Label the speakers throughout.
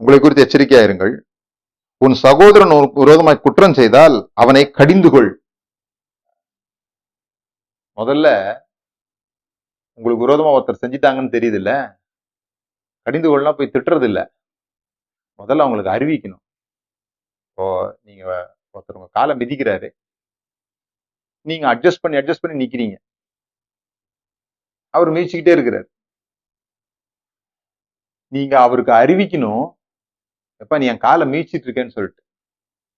Speaker 1: உங்களை குறித்து எச்சரிக்கையாயிருங்கள். உன் சகோதரன் உனக்கு விரோதமாய் குற்றம் செய்தால் அவனை கடிந்து கொள். முதல்ல உங்களுக்கு விரோதமா ஒருத்தர் செஞ்சிட்டாங்கன்னு தெரியுது இல்ல, கடிந்து கொள்ளலாம் போய் திட்டுறது இல்ல, முதல்ல அவங்களுக்கு அறிவிக்கணும். இப்போ நீங்க ஒருத்தர் உங்க காலை மிதிக்கிறாரு, நீங்க அட்ஜஸ்ட் பண்ணி நிக்கிறீங்க, அவர் மிதிச்சுக்கிட்டே இருக்கிறார். நீங்க அவருக்கு அறிவிக்கணும், எப்ப நீ என் காலை மிதிச்சிட்டு இருக்கேன்னு சொல்லிட்டு.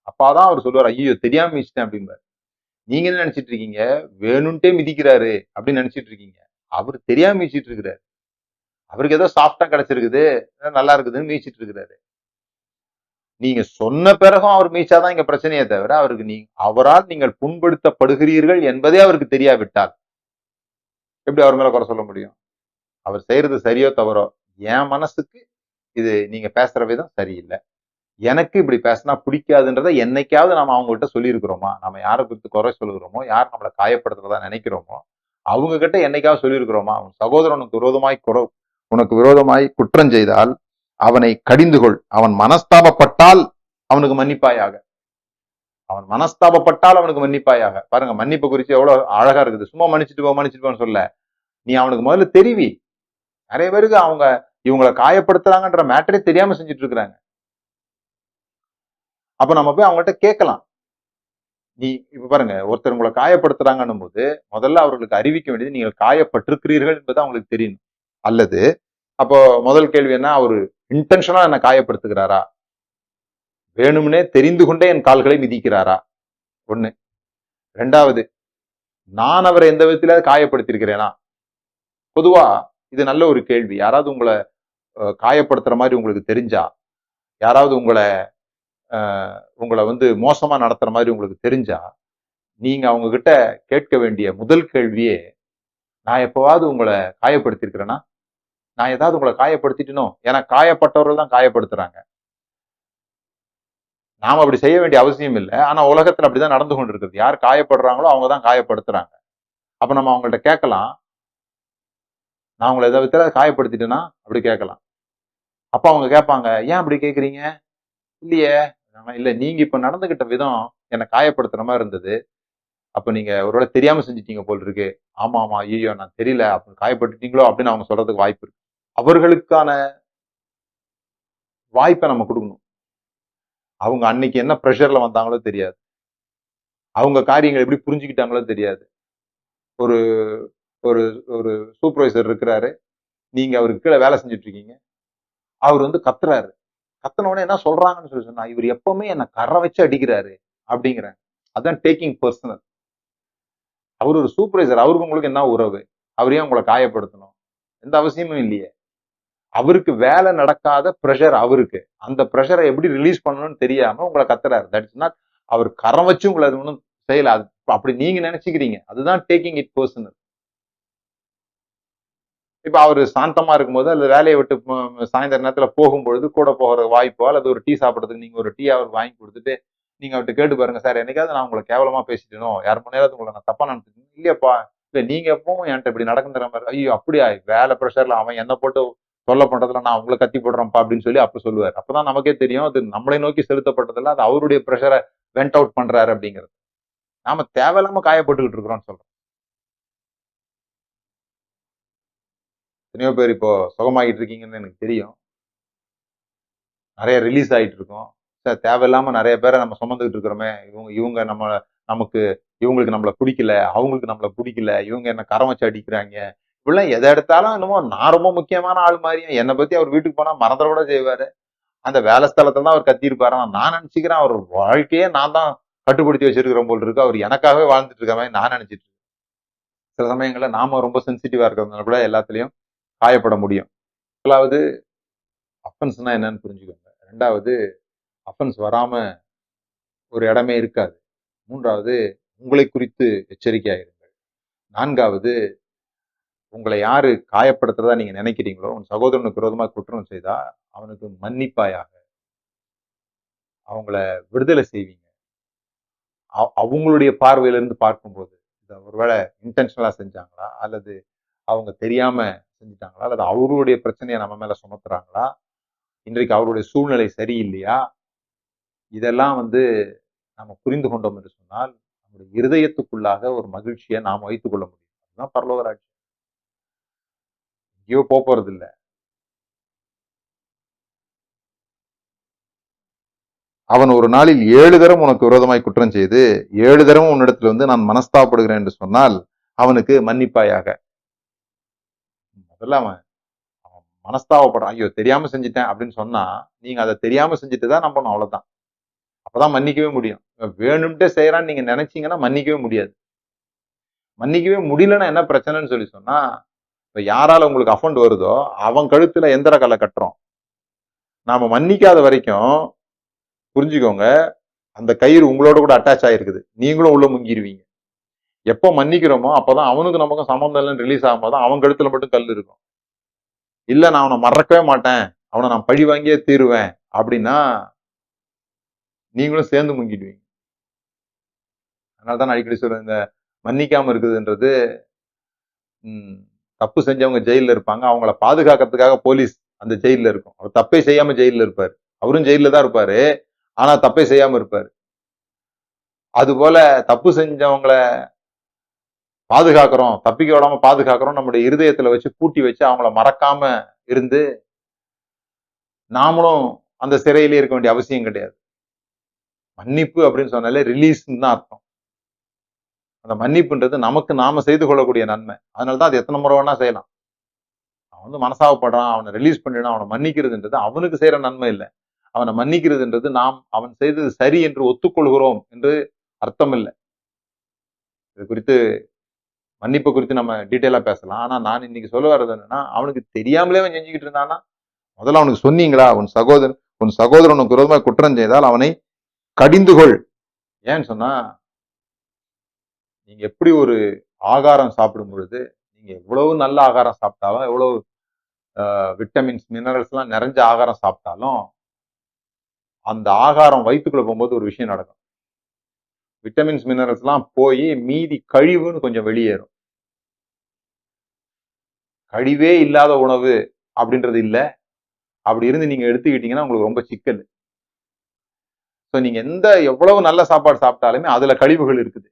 Speaker 1: அப்பாதான் அவர் சொல்லுவார், ஐயோ தெரியாம மிதிச்சிட்டேன் அப்படிம்பாரு. நீங்க என்ன நினைச்சிட்டு இருக்கீங்க, வேணும்ட்டே மிதிக்கிறாரு அப்படின்னு நினைச்சிட்டு இருக்கீங்க. அவர் தெரியாம மிதிச்சிட்டு இருக்கிறாரு. அவருக்கு ஏதோ சாஃப்டா கிடைச்சிருக்குது, நல்லா இருக்குதுன்னு மிதிச்சிட்டு இருக்கிறாரு. நீங்க சொன்ன பிறகும் அவர் மீச்சாதான் இங்க பிரச்சனையே தவிர, அவருக்கு அவரால் நீங்கள் புண்படுத்தப்படுகிறீர்கள் என்பதே அவருக்கு தெரியாவிட்டால் எப்படி அவர் மேல குறை சொல்ல முடியும்? அவர் செய்யறது சரியோ தவறோ, என் மனசுக்கு இது நீங்க பேசுற விதம் சரியில்லை, எனக்கு இப்படி பேசினா பிடிக்காதுன்றதை என்னைக்காவது நாம அவங்ககிட்ட சொல்லியிருக்கிறோமா? நம்ம யாரை குறித்து குறை சொல்லுகிறோமோ, யார் நம்மளை காயப்படுத்துறதா நினைக்கிறோமோ அவங்க கிட்ட என்னைக்காவது சொல்லியிருக்கிறோமா? அவன் சகோதரனுக்கு உனக்கு விரோதமாய் குற்றம் செய்தால் அவனை கடிந்து கொள். அவன் மனஸ்தாபப்பட்டால் அவனுக்கு மன்னிப்பாயாக. அவன் மனஸ்தாபப்பட்டால் அவனுக்கு மன்னிப்பாயாக. பாருங்க, மன்னிப்பு குறித்து எவ்வளவு அழகா இருக்குது. சும்மா மன்னிச்சுட்டு போன்னு சொல்ல, நீ அவனுக்கு முதல்ல தெரிவி. நிறைய பேருக்கு அவங்க இவங்களை காயப்படுத்துறாங்கன்ற மேட்டரே தெரியாம செஞ்சுட்டு இருக்கிறாங்க. அப்ப நம்ம போய் அவங்கள்ட்ட கேட்கலாம். நீ இப்ப பாருங்க, ஒருத்தர் உங்களை காயப்படுத்துறாங்கன்னும் போது முதல்ல அவர்களுக்கு அறிவிக்க வேண்டியது நீங்கள் காயப்பட்டிருக்கிறீர்கள் என்பது அவங்களுக்கு தெரியணும். அல்லது அப்போ முதல் கேள்வி என்ன, அவரு இன்டென்ஷனா என்ன காயப்படுத்துகிறாரா, வேணும்னே தெரிந்து கொண்டே என் கால்களை மிதிக்கிறாரா? ஒண்ணு. ரெண்டாவது, நான் அவரை எந்த விதத்தில காயப்படுத்திருக்கிறேனா? பொதுவா இது நல்ல ஒரு கேள்வி. யாராவது உங்களை காயப்படுத்துற மாதிரி உங்களுக்கு தெரிஞ்சா, யாராவது உங்களை வந்து மோசமா நடத்துற மாதிரி உங்களுக்கு தெரிஞ்சா, நீங்க அவங்க கிட்ட கேட்க வேண்டிய முதல் கேள்வியே, நான் எப்பவாவது உங்களை காயப்படுத்திருக்கிறேனா? நான் ஏதாவது உங்களை காயப்படுத்திட்டனோ? ஏன்னா காயப்பட்டவர்கள் தான் காயப்படுத்துறாங்க. நாம அப்படி செய்ய வேண்டிய அவசியம் இல்லை. ஆனா உலகத்துல அப்படிதான் நடந்து கொண்டிருக்குது. யார் காயப்படுறாங்களோ அவங்க தான் காயப்படுத்துறாங்க. அப்ப நம்ம அவங்கள்ட்ட கேட்கலாம், நான் உங்களை எதை விதத்துல காயப்படுத்திட்டேன்னா அப்படி கேட்கலாம். அப்ப அவங்க கேட்பாங்க, ஏன் அப்படி கேட்கறீங்க? இல்லையே. இல்ல, நீங்க இப்ப நடந்துகிட்ட விதம் என்னை காயப்படுத்துற மாதிரி இருந்தது. அப்ப நீங்க ஒருவேளை தெரியாம செஞ்சுட்டீங்க போல் இருக்கு. ஆமா ஆமா, ஐயோ நான் தெரியல, அப்ப காயப்பட்டுட்டீங்களோ அப்படின்னு அவங்க சொல்றதுக்கு வாய்ப்பு இருக்கு. அவர்களுக்கான வாய்ப்பை நம்ம கொடுக்கணும். அவங்க அன்னைக்கு என்ன ப்ரெஷர்ல வந்தாங்களோ தெரியாது, அவங்க காரியங்களை எப்படி புரிஞ்சுக்கிட்டாங்களோ தெரியாது. ஒரு ஒரு ஒரு சூப்பர்வைசர் இருக்கிறாரு, நீங்க அவருக்கு கீழே வேலை செஞ்சுட்டு இருக்கீங்க, அவர் வந்து கத்துறாரு. கத்துன உடனே என்ன சொல்றாங்கன்னு சொல்லி சொன்னா, இவர் எப்பவுமே என்ன கரை வச்சு அடிக்கிறாரு அப்படிங்கிறாங்க. அதான் டேக்கிங் பர்சனல். அவர் ஒரு சூப்பர்வைசர், அவருக்கு உங்களுக்கு என்ன உறவு? அவர் ஏன் உங்களை காயப்படுத்தணும்? எந்த அவசியமும் இல்லையே. அவருக்கு வேலை நடக்காத ப்ரெஷர் அவருக்கு. அந்த ப்ரெஷரை எப்படி ரிலீஸ் பண்ணணும்னு தெரியாம உங்களை கத்துறாரு. தட்ஸ் நாட், அவர் கரம் வச்சு உங்களை அது ஒன்றும் செய்யல. அப்படி நீங்க நினைச்சுக்கிறீங்க. அதுதான் டேக்கிங் இட் பர்சனல். இப்ப அவரு சாந்தமா இருக்கும்போது, அல்லது வேலையை விட்டு சாயந்தர நேரத்துல போகும்பொழுது கூட போகிற வாய்ப்போ, அல்லது ஒரு டீ சாப்பிடுறதுக்கு நீங்க ஒரு டீ அவருக்கு வாங்கி கொடுத்துட்டு, நீங்க அவர்ட்ட கேட்டு பாருங்க, சார் என்னைக்காவது நான் உங்களை கேவலமா பேசிட்டேனோ, யார் முன்னாடியாவது உங்களை நான் தப்பா நினைச்சிட்டேன்? இல்லையாப்பா, இல்ல நீங்க எப்பவும் என்கிட்ட இப்படி நடக்குற மாதிரி. ஐயோ அப்படியா, வேலை ப்ரெஷர்ல அவன் என்ன போட்டு தொல்லை பண்றதுல நான் உங்களை கத்தி போடுறேன்ப்பா அப்படின்னு சொல்லி அப்ப சொல்லுவார். அப்பதான் நமக்கே தெரியும், அது நம்மளை நோக்கி செலுத்தப்பட்டதில்ல, அது அவருடைய ப்ரெஷரை வெண்ட் அவுட் பண்றாரு அப்படிங்கிறது. நாம தேவையில்லாம காயப்பட்டுக்கிட்டு இருக்கிறோம்னு சொல்றோம். எத்தனையோ பேர் இப்போ சுகமாகிட்டு இருக்கீங்கன்னு எனக்கு தெரியும். நிறைய ரிலீஸ் ஆயிட்டு இருக்கோம். சார் தேவையில்லாம நிறைய பேரை நம்ம சுமந்துகிட்டு இருக்கிறோமே, இவங்க இவங்க நமக்கு இவங்களுக்கு நம்மள பிடிக்கல, அவங்களுக்கு நம்மள பிடிக்கல, இவங்க என்ன கரம் வச்சு அடிக்கிறாங்க. இப்படிலாம் எதை எடுத்தாலும் என்னமோ நான் ரொம்ப முக்கியமான ஆள் மாதிரியும், என்னை பத்தி அவர் வீட்டுக்கு போனா மறந்துட கூட செய்வாரு. அந்த வேலை ஸ்தலத்துல தான் அவர் கத்தியிருப்பாரு. நான் நினைச்சுக்கிறேன், அவர் வாழ்க்கையே நான் தான் கட்டுப்படுத்தி வச்சிருக்கிறேன் போல் இருக்கு, அவர் எனக்காகவே வாழ்ந்துட்டு இருக்க மாதிரி நான் நினைச்சிட்டு இருக்கேன். சில சமயங்கள்ல நாம ரொம்ப சென்சிட்டிவா இருக்கிறதுனால கூட எல்லாத்துலயும் காயப்பட முடியும். முதலாவது அஃபென்ஸ்னா என்னன்னு புரிஞ்சுக்கோங்க. 2வது, அஃபென்ஸ் வராம ஒரு இடமே இருக்காது. 3வது, உங்களை குறித்து எச்சரிக்கையா இருங்கள். 4வது, உங்களை யாரு காயப்படுத்துறதா நீங்க நினைக்கிறீங்களோ, உன் சகோதரனுக்கு விரோதமா குற்றம் செய்தா அவனுக்கு மன்னிப்பாயாக. அவங்கள விடுதலை செய்வீங்க. அவங்களுடைய பார்வையிலிருந்து பார்க்கும்போது, இத ஒருவேளை இன்டென்ஷனலா செஞ்சாங்களா? அல்லது அவங்க தெரியாம செஞ்சுட்டாங்களா? அல்லது அவருடைய பிரச்சனைய நம்ம மேல சுமத்துறாங்களா? இன்றைக்கு அவருடைய சூழ்நிலை சரியில்லையா? இதெல்லாம் நம்ம புரிந்து கொண்டோம் என்று சொன்னால் நம்முடைய இருதயத்துக்குள்ளாக ஒரு மகிழ்ச்சியை நாம் வைத்துக் கொள்ள முடியும். அதுதான் பரலோக ராஜ்யம். எங்கேயோ போறது இல்ல. அவன் ஒரு நாளில் 7 தரம் உனக்கு விரோதமாய் குற்றம் செய்து 7 தரம் உன்னிடத்தில் நான் மனஸ்தாபப்படுகிறேன் என்று சொன்னால் அவனுக்கு மன்னிப்பாயாக. முதல்ல அவன் மனஸ்தாபப்படுறான், ஐயோ தெரியாம செஞ்சுட்டேன் அப்படின்னு சொன்னா நீங்க அதை தெரியாம செஞ்சுட்டு தான் நம்பணும், அவ்வளவுதான். அப்பதான் மன்னிக்கவே முடியும். வேணும்ட்டே செய்யறான்னு நீங்க நினைச்சீங்கன்னா மன்னிக்கவே முடியாது. மன்னிக்கவே முடியலன்னா என்ன பிரச்சனைன்னு சொன்னா, இப்ப யாரால உங்களுக்கு அஃபண்ட் வருதோ அவன் கழுத்துல எந்திர கல்லை கட்டுறோம். நாம மன்னிக்காத வரைக்கும் புரிஞ்சுக்கோங்க, அந்த கயிறு உங்களோட கூட அட்டாச் ஆயிருக்குது, நீங்களும் உள்ள முங்கிருவீங்க. எப்போ மன்னிக்கிறோமோ அப்பதான் அவனுக்கு நமக்கும் சம்பந்தம் இல்லைன்னு ரிலீஸ் ஆகும்போது அவன் கழுத்துல மட்டும் கல் இருக்கும். இல்ல நான் அவனை மறக்கவே மாட்டேன், அவனை நான் பழி வாங்கியே தீருவேன் அப்படின்னா நீங்களும் சேர்ந்து முங்கிடுவீங்க. அதனாலதான் நான் அடிக்கடி சொல்றேன், இந்த மன்னிக்காம இருக்குதுன்றது தப்பு செஞ்சவங்க ஜெயில இருப்பாங்க, அவங்கள பாதுகாக்கிறதுக்காக போலீஸ் அந்த ஜெயில இருக்கும். அவர் தப்பே செய்யாம ஜெயில இருப்பாரு, அவரும் ஜெயில தான் இருப்பாரு, ஆனா தப்பே செய்யாம இருப்பாரு. அது போல தப்பு செஞ்சவங்கள பாதுகாக்கிறோம், தப்பிக்க விடாம பாதுகாக்கிறோம், நம்முடைய இருதயத்துல வச்சு பூட்டி வச்சு அவங்கள மறக்காம இருந்து நாமளும் அந்த சிறையிலே இருக்க வேண்டிய அவசியம் கிடையாது. மன்னிப்பு அப்படின்னு சொன்னாலே ரிலீஸ் தான் அர்த்தம். அந்த மன்னிப்புன்றது நமக்கு நாம செய்து கொள்ளக்கூடிய நன்மை. அதனாலதான் அது எத்தனை முறை வேணா செய்யலாம். அவன் மனசாவப்படுறான், அவனை ரிலீஸ் பண்ணிடணும், அவனை மன்னிக்கிறதுன்றது அவனுக்கு செய்யற நன்மை இல்லை. அவனை மன்னிக்கிறதுன்றது நாம் அவன் செய்தது சரி என்று ஒத்துக்கொள்கிறோம் என்று அர்த்தம் இல்லை. இது குறித்து மன்னிப்பு குறித்து நம்ம டீட்டெயிலா பேசலாம். ஆனா நான் இன்னைக்கு சொல்ல வர்றது என்னன்னா, அவனுக்கு தெரியாமலே அவன் செஞ்சுக்கிட்டு இருந்தானா முதல்ல அவனுக்கு சொன்னீங்களா? உன் சகோதரன் உனக்கு விரோதமாக குற்றம் செய்தால் அவனை கடிந்து கொள். ஏன்னு சொன்னா, நீங்க எப்படி ஒரு ஆகாரம் சாப்பிடும் பொழுது நீங்க எவ்வளவு நல்ல ஆகாரம் சாப்பிட்டாலும், எவ்வளவு விட்டமின்ஸ் மினரல்ஸ் எல்லாம் நிறைஞ்ச ஆகாரம் சாப்பிட்டாலும் அந்த ஆகாரம் வயிற்றுக்குள்ள போகும்போது ஒரு விஷயம் நடக்கும். விட்டமின்ஸ் மினரல்ஸ் எல்லாம் போய் மீதி கழிவுன்னு கொஞ்சம் வெளியேறும். கழிவே இல்லாத உணவு அப்படின்றது இல்ல. அப்படி இருந்து நீங்க எடுத்துக்கிட்டீங்கன்னா உங்களுக்கு ரொம்ப சிக்கல். நீங்க எவ்வளவு நல்ல சாப்பாடு சாப்பிட்டாலுமே அதுல கழிவுகள் இருக்குது.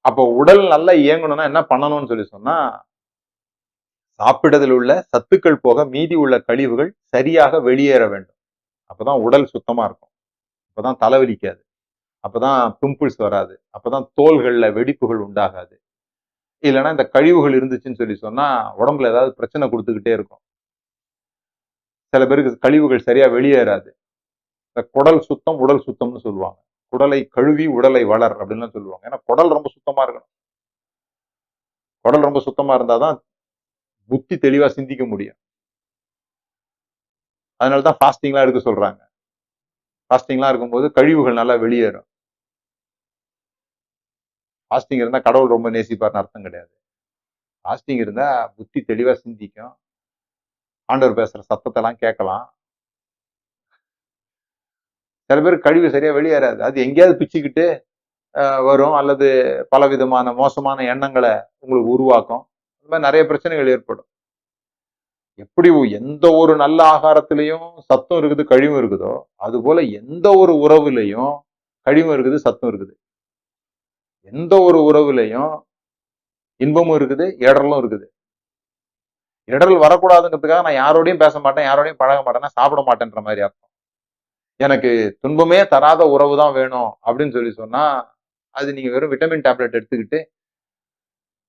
Speaker 1: அப்போ உடல் நல்லா இயங்கணும்னா என்ன பண்ணணும்னு சொன்னா, சாப்பிடுறதில் உள்ள சத்துக்கள் போக மீதி உள்ள கழிவுகள் சரியாக வெளியேற வேண்டும். அப்பதான் உடல் சுத்தமா இருக்கும், அப்பதான் தலைவலிக்காது, அப்பதான் பிம்பிள்ஸ் வராது, அப்பதான் தோள்கள்ல வெடிப்புகள் உண்டாகாது. இல்லைன்னா இந்த கழிவுகள் இருந்துச்சுன்னு சொன்னா உடம்புல ஏதாவது பிரச்சனை கொடுத்துக்கிட்டே இருக்கும். சில பேருக்கு கழிவுகள் சரியா வெளியேறாது. இந்த குடல் சுத்தம் உடல் சுத்தம்னு சொல்லுவாங்க. குடலை கழுவி உடலை வளர் அப்படின்னு சொல்லுவாங்க. ஏன்னா குடல் ரொம்ப சுத்தமா இருக்கணும். குடல் ரொம்ப சுத்தமா இருந்தாதான் புத்தி தெளிவா சிந்திக்க முடியும். அதனாலதான் ஃபாஸ்டிங்லாம் எடுக்க சொல்றாங்க. ஃபாஸ்டிங்லாம் இருக்கும்போது கழிவுகள் நல்லா வெளியேறும். ஃபாஸ்டிங் இருந்தா கடவுள் ரொம்ப நேசிப்பார்னு அர்த்தம் கிடையாது. ஃபாஸ்டிங் இருந்தா புத்தி தெளிவா சிந்திக்கும், ஆண்டவர் பேசுற சத்தத்தை எல்லாம் கேட்கலாம். சில பேர் கழிவு சரியா வெளியேறாது, அது எங்கேயாவது பிச்சுக்கிட்டு வரும், அல்லது பல விதமான மோசமான எண்ணங்களை உங்களுக்கு உருவாக்கும். இந்த மாதிரி நிறைய பிரச்சனைகள் ஏற்படும். எப்படி எந்த ஒரு நல்ல ஆகாரத்திலையும் சத்தம் இருக்குது, கழிவும் இருக்குதோ, அது போல எந்த ஒரு உறவுலையும் கழிவும் இருக்குது, சத்தம் இருக்குது. எந்த ஒரு உறவுலையும் இன்பமும் இருக்குது, இடரலும் இருக்குது. இடரல் வரக்கூடாதுங்கிறதுக்காக நான் யாரோடையும் பேச மாட்டேன், யாரோடையும் பழக மாட்டேன்னா சாப்பிட மாட்டேன்ற மாதிரி அர்த்தம். எனக்கு துன்பமே தராத உறவு தான் வேணும் அப்படின்னு சொன்னா, அது நீங்க வெறும் விட்டமின் டேப்லெட் எடுத்துக்கிட்டு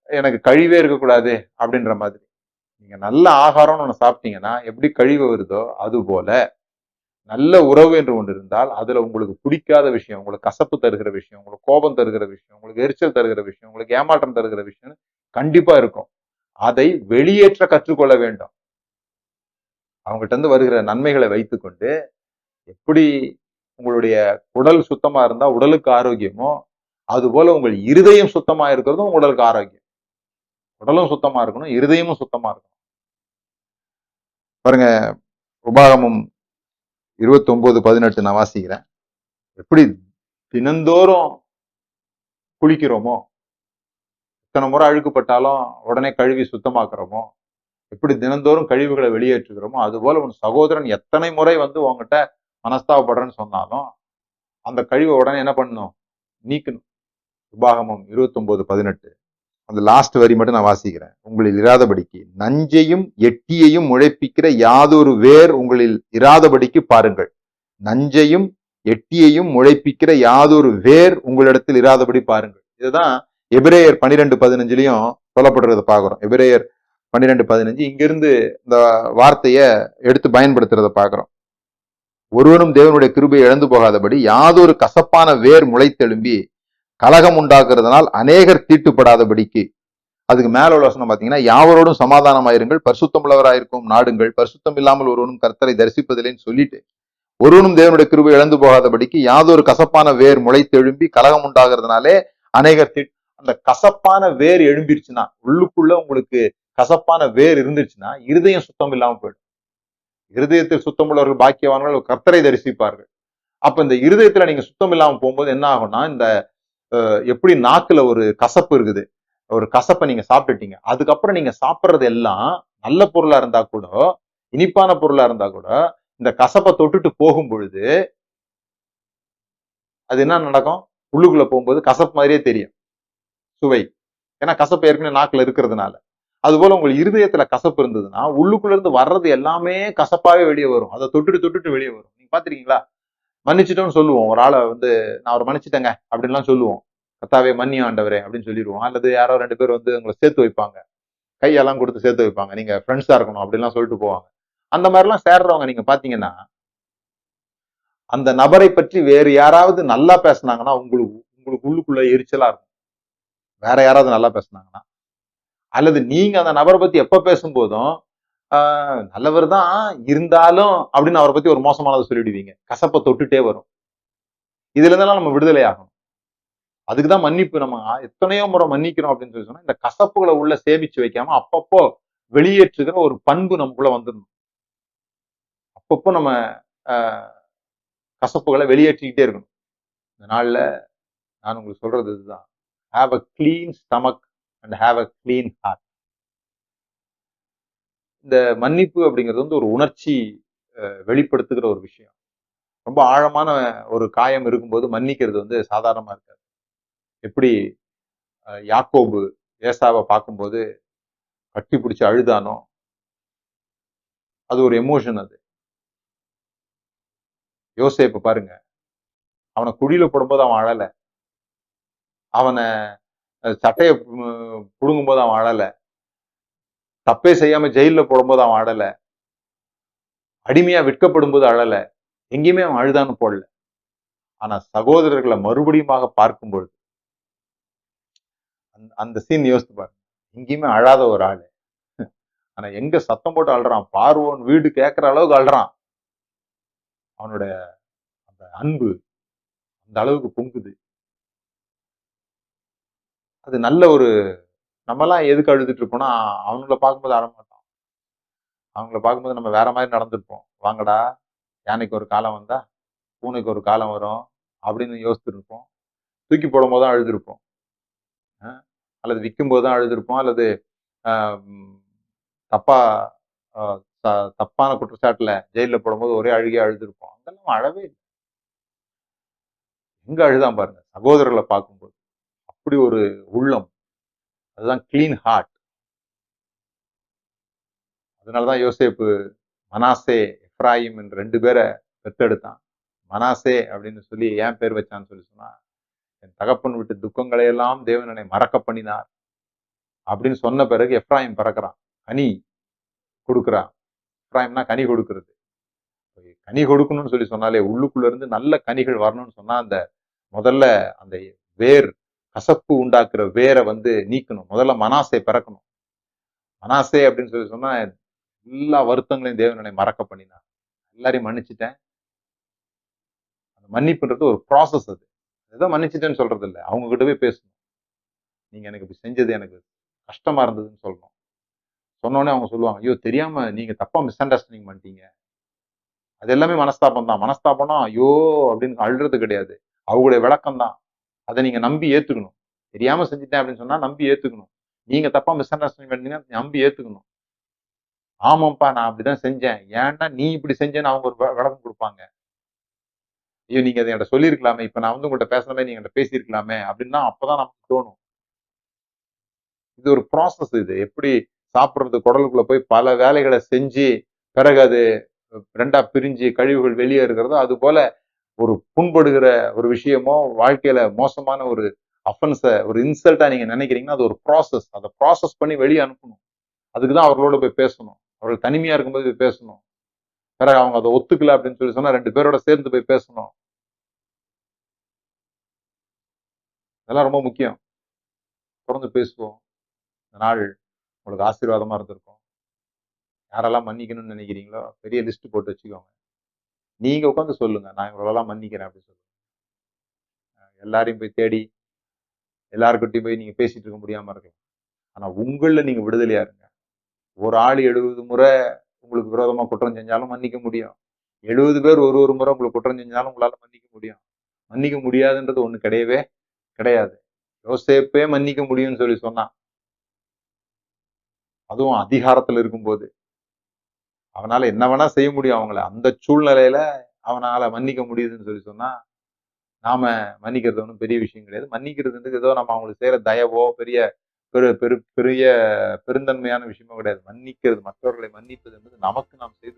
Speaker 1: எனக்கு கழிவே இருக்கக்கூடாது அப்படின்ற மாதிரி. நீங்க நல்ல ஆகாரம்னு ஒண்ணு சாப்பிட்டீங்கன்னா எப்படி கழிவு வருதோ அது போல நல்ல உறவு என்று ஒன்று இருந்தால் அதுல உங்களுக்கு பிடிக்காத விஷயம், உங்களுக்கு கசப்பு தருகிற விஷயம், உங்களுக்கு கோபம் தருகிற விஷயம், உங்களுக்கு எரிச்சல் தருகிற விஷயம், உங்களுக்கு ஏமாற்றம் தருகிற விஷயம் கண்டிப்பா இருக்கும். அதை வெளியேற்ற கற்றுக்கொள்ள வேண்டும். அவங்ககிட்ட இருந்து வருகிற நன்மைகளை வைத்துக்கொண்டு எப்படி உங்களுடைய உடல் சுத்தமா இருந்தா உடலுக்கு ஆரோக்கியமோ அது போல உங்கள் இருதயம் சுத்தமா இருக்கிறதும் உடலுக்கு ஆரோக்கியம். உடலும் சுத்தமா இருக்கணும், இருதயமும் சுத்தமா இருக்கணும். பாருங்க, உபாகமம் 29:18 நான் வாசிக்கிறேன். எப்படி தினந்தோறும் குளிக்கிறோமோ, இத்தனை முறை அழுக்குப்பட்டாலும் உடனே கழுவி சுத்தமாக்குறோமோ, எப்படி தினந்தோறும் கழிவுகளை வெளியேற்றுகிறோமோ அது போல உன் சகோதரன் எத்தனை முறை வந்து உங்ககிட்ட மனஸ்தாபப்படுறேன்னு சொன்னாலும் அந்த கழிவை உடனே என்ன பண்ணணும்? நீக்கணும். உபாகமம் 29:18. அந்த லாஸ்ட் வரி மட்டும் நான் வாசிக்கிறேன். உங்களில் இராதபடிக்கு நஞ்சையும் எட்டியையும் முளைப்பிக்கிற யாதொரு வேர் உங்களில் இராதபடிக்கு பாருங்கள். நஞ்சையும் எட்டியையும் முளைப்பிக்கிற யாதொரு வேர் உங்களிடத்தில் இராதபடி பாருங்கள். இதுதான் எபிரேயர் 12:15 சொல்லப்படுறத பாக்குறோம். எபிரேயர் 12:15 இங்கிருந்து இந்த வார்த்தைய எடுத்து பயன்படுத்துறத பாக்குறோம். ஒருவனும் தேவனுடைய கிருபையை இழந்து போகாதபடி யாதொரு கசப்பான வேர் முளைத்தெழும்பி கலகம் உண்டாக்குறதுனால் அநேகர் தீட்டுப்படாதபடிக்கு. அதுக்கு மேல உள்ள வசனம் பாத்தீங்கன்னா, யாவரோடும் சமாதானமாயிருங்கள், பரிசுத்தம் உள்ளவராயிருக்கும் நாடுங்கள், பரிசுத்தம் இல்லாமல் ஒருவனும் கர்த்தரை தரிசிப்பதில்லைன்னு சொல்லிட்டு, ஒருவனும் தேவனுடைய கிருபை இழந்து போகாதபடிக்கு யாதொரு கசப்பான வேர் முளைத்தெழும்பி கலகம் உண்டாகிறதுனாலே அநேகர் அந்த கசப்பான வேர் எழும்பிருச்சுன்னா, உள்ளுக்குள்ள உங்களுக்கு கசப்பான வேர் இருந்துச்சுன்னா இருதயம் சுத்தம் இல்லாம போயிடும். இருதயத்தில் சுத்தம் உள்ளவர்கள் பாக்கியவான்கள் கர்த்தரை தரிசிப்பார்கள். அப்ப இந்த இருதயத்துல நீங்க சுத்தம் இல்லாம போகும்போது என்ன ஆகும்னா, இந்த எப்படி நாக்குல ஒரு கசப்பு இருக்குது, ஒரு கசப்பை நீங்க சாப்பிட்டுட்டீங்க, அதுக்கப்புறம் நீங்க சாப்பிட்றது எல்லாம் நல்ல பொருளா இருந்தா கூட, இனிப்பான பொருளா இருந்தா கூட, இந்த கசப்பை தொட்டுட்டு போகும் பொழுது அது என்ன நடக்கும்? உள்ளுக்குள்ள போகும்போது கசப்பு மாதிரியே தெரியும் சுவை. ஏன்னா கசப்பு ஏற்கனவே நாக்குல இருக்கிறதுனால. அது போல உங்க இருதயத்துல கசப்பு இருந்ததுன்னா உள்ளுக்குள்ள இருந்து வர்றது எல்லாமே கசப்பாவே வெளியே வரும். அதை தொட்டுட்டு தொட்டுட்டு வெளியே வரும். நீங்க பாத்திருக்கீங்களா? மன்னிச்சிட்டோம்னு சொல்லுவோம். ஒரு ஆளை வந்து நான் அவரை மன்னிச்சிட்டேங்க அப்படின்லாம் சொல்லுவோம். கர்த்தாவே மன்னியும் ஆண்டவரே அப்படின்னு சொல்லிடுவோம். அல்லது யாரோ 2 பேர் வந்து உங்களை சேர்த்து வைப்பாங்க, கையெல்லாம் கொடுத்து சேர்த்து வைப்பாங்க, நீங்க ஃப்ரெண்ட்ஸா இருக்கணும் அப்படின்லாம் சொல்லிட்டு போவாங்க. அந்த மாதிரிலாம் சேர்றவங்க நீங்க பாத்தீங்கன்னா, அந்த நபரை பற்றி வேறு யாராவது நல்லா பேசுனாங்கன்னா உங்களுக்கு உங்களுக்கு உள்ளுக்குள்ள எரிச்சலா இருக்கும். வேற யாராவது நல்லா பேசுனாங்கன்னா, அல்லது நீங்க அந்த நபரை பத்தி எப்ப பேசும்போதும் நல்லவர் தான் இருந்தாலும் அப்படின்னு அவரை பத்தி ஒரு மோசமானதை சொல்லிடுவீங்க. கசப்பை தொட்டுட்டே வரும். இதுல இருந்தெல்லாம் நம்ம விடுதலை ஆகணும். அதுக்குதான் மன்னிப்பு. நம்ம எத்தனையோ முறை மன்னிக்கிறோம் அப்படின்னு சொல்லி சொன்னா, இந்த கசப்புகளை உள்ள சேமிச்சு வைக்காம அப்பப்போ வெளியேற்றுகிற ஒரு பண்பு நமக்குள்ள வந்துடணும். அப்பப்போ நம்ம கசப்புகளை வெளியேற்றிக்கிட்டே இருக்கணும். இந்த நாள்ல நான் உங்களுக்கு சொல்றது இதுதான். Have a clean stomach and have a clean heart. இந்த மன்னிப்பு அப்படிங்கிறது வந்து ஒரு உணர்ச்சி வெளிப்படுத்துகிற ஒரு விஷயம். ரொம்ப ஆழமான ஒரு காயம் இருக்கும்போது மன்னிக்கிறது வந்து சாதாரணமா இருக்காது. எப்படி யாக்கோபு ஏசாவை பார்க்கும்போது கட்டி பிடிச்சு அழுதானோ, அது ஒரு எமோஷன். அது யோசேப்பு பாருங்க, அவனை குழியில போடும்போது அவன் அழல, அவனை சட்டையை புடுங்கும் போது அவன் அழல, தப்பே செய்யாம ஜெயில போடும்போது அவன் அழல, அடிமையா விற்கப்படும் போது அழல, எங்கேயுமே அவன் அழுதான்னு போடல. ஆனா சகோதரர்களை மறுபடியும் பார்க்கும் பொழுது அந்த சீன் யோசித்து பாருங்க. எங்கேயுமே அழாத ஒரு ஆளு, ஆனா எங்க சத்தம் போட்டு அழுறான், பார்வோன் வீடு கேட்கிற அளவுக்கு அழுறான். அவனுடைய அந்த அன்பு அந்த அளவுக்கு பொங்குது. அது நல்ல ஒரு நம்மலாம் எதுக்கு அழுதுட்டு இருப்போம்னா, அவங்கள பார்க்கும்போது அழமாட்டோம். அவங்கள பார்க்கும்போது நம்ம வேற மாதிரி நடந்திருப்போம். வாங்கடா, யானைக்கு ஒரு காலம் வந்தா பூனைக்கு ஒரு காலம் வரும் அப்படின்னு யோசிச்சுட்டு இருப்போம். தூக்கி போடும்போது தான் அழுதுருப்போம். அல்லது விற்கும் போது தான் அழுதுருப்போம். அல்லது தப்பா தப்பான குற்றச்சாட்டுல ஜெயில போடும்போது ஒரே அழுகையா அழுதுருப்போம். அதெல்லாம் அழவே இல்லை. எங்க அழுதான் பாருங்க, சகோதரர்களை பார்க்கும்போது. அப்படி ஒரு உள்ளம். அதுதான் கிளீன் ஹார்ட். அதனாலதான் யோசேப்பு மனாசே, எப்ராயிம் என்று 2 பேரை பெத்தெடுத்தான். மனாசே அப்படின்னு சொல்லி ஏன் பேர் வச்சான்னு சொல்லி சொன்னா, என் தகப்பன் விட்டு துக்கங்களை எல்லாம் தேவன் என்னை மறக்க பண்ணினார் அப்படின்னு சொன்ன பிறகு எப்ராயிம் பிறக்கிறான். கனி கொடுக்குறான். எப்ராயிம்னா கனி கொடுக்கிறது. கனி கொடுக்கணும்னு சொல்லி சொன்னாலே உள்ளுக்குள்ள இருந்து நல்ல கனிகள் வரணும்னு சொன்னா அந்த முதல்ல அந்த வேர் கசப்பு உண்டாக்குற வேரை வந்து நீக்கணும். முதல்ல மனாசே பிறக்கணும். மனாசே அப்படின்னு சொல்லி சொன்னா எல்லா வருத்தங்களையும் தேவன் என்னை மறக்க பண்ணினார். எல்லாரையும் மன்னிச்சுட்டேன். அந்த மன்னிப்புன்றது ஒரு ப்ராசஸ். அது ஏதோ மன்னிச்சுட்டேன்னு சொல்றது இல்லை. அவங்க கிட்ட போய் பேசணும். நீங்க எனக்கு இப்படி செஞ்சது எனக்கு கஷ்டமா இருந்ததுன்னு சொல்லணும். சொன்னோடனே அவங்க சொல்லுவாங்க, ஐயோ தெரியாம நீங்க தப்பா மிஸ் அண்டர்ஸ்டாண்டிங் பண்ணிட்டீங்க. அது எல்லாமே மனஸ்தாபம் தான். மனஸ்தாபம்னா ஐயோ அப்படின்னு அழுறது கிடையாது. அவங்களுடைய விளக்கம் தான். அதை நீங்க நம்பி ஏத்துக்கணும். தெரியாம செஞ்சுட்டேன் அப்படின்னு சொன்னா நம்பி ஏத்துக்கணும். நீங்க தப்பா மிஸ் அண்டர்ஸ்டாண்டிங் பண்ணீங்கன்னா நம்பி ஏத்துக்கணும். ஆமாப்பா நான் அப்படிதான் செஞ்சேன். ஏன்னா நீ இப்படி செஞ்சேன்னு அவங்க ஒரு விளக்கம் குடுப்பாங்க. ஐயோ! நீங்க அத என்ட்ட சொல்லியிருக்கலாமே. இப்ப நான் வந்து உங்கள்ட்ட பேசுற மாரி நீங்க என்ட்ட பேசியிருக்கலாமே அப்படின்னு தான் அப்பதான் நமக்கு தோணும். இது ஒரு ப்ராசஸ் இது. எப்படி சாப்பிடுறது குடலுக்குள்ள போய் பல வேலைகள செஞ்சு, பிறகு அது 2ஆ பிரிஞ்சு கழிவுகள் வெளியேறுகிறதோ, அதுபோல ஒரு புண்படுகிற ஒரு விஷயமோ, வாழ்க்கையில மோசமான ஒரு அஃபென்ஸ ஒரு இன்சல்ட்டா நீங்க நினைக்கிறீங்கன்னா, அது ஒரு ப்ராசஸ். அத ப்ராசஸ் பண்ணி வெளிய அனுப்பணும். அதுக்கு தான் அவர்களோட போய் பேசணும். அவர்கள் தனிமையா இருக்கும்போது போய் பேசணும். பிறகு அவங்க அத ஒத்துக்கல அப்படின்னு சொல்லி சொன்னா 2 பேரோட சேர்ந்து போய் பேசணும். இதெல்லாம் ரொம்ப முக்கியம். தொடர்ந்து பேசுவோம். இந்த நாள் உங்களுக்கு ஆசீர்வாதமா இருந்திருக்கும். யாரெல்லாம் மன்னிக்கணும்னு நினைக்கிறீங்களோ, பெரிய லிஸ்ட் போட்டு வச்சுக்கோங்க. நீங்க உட்கார்ந்து சொல்லுங்க. நான் இவங்களெல்லாம் மன்னிக்கிறேன் அப்படின்னு சொல்லுங்க. எல்லாரையும் போய் தேடி, எல்லார்கிட்டயும் போய் நீங்க பேசிட்டு இருக்க முடியாம இருக்கலாம். ஆனா உங்கள்ல நீங்க விடுதலையா இருங்க. ஒரு ஆள் 70 முறை உங்களுக்கு விரோதமா குற்றம் செஞ்சாலும் மன்னிக்க முடியும். 70 பேர் ஒரு ஒரு முறை உங்களுக்கு குற்றம் செஞ்சாலும் உங்களால மன்னிக்க முடியும். மன்னிக்க முடியாதுன்றது ஒண்ணு கிடையவே கிடையாது. யோசேப்பே மன்னிக்க முடியும்னு சொல்லி சொன்னான். அதுவும் அதிகாரத்துல இருக்கும்போது. அவனால என்ன வேணா செய்ய முடியும் அவங்கள. அந்த சூழ்நிலையில அவனால மன்னிக்க முடியுதுன்னு சொல்லி சொன்னா, நாம மன்னிக்கிறது ஒண்ணும் பெரிய விஷயம் கிடையாது. மன்னிக்கிறதுன்றது ஏதோ நம்ம அவங்களுக்கு செய்யற தயவோ, பெரிய பெரு பெரு பெரிய பெருந்தன்மையான விஷயமோ கிடையாது. மன்னிக்கிறது மற்றவர்களை மன்னிப்பது என்பது நமக்கு நாம் செய்த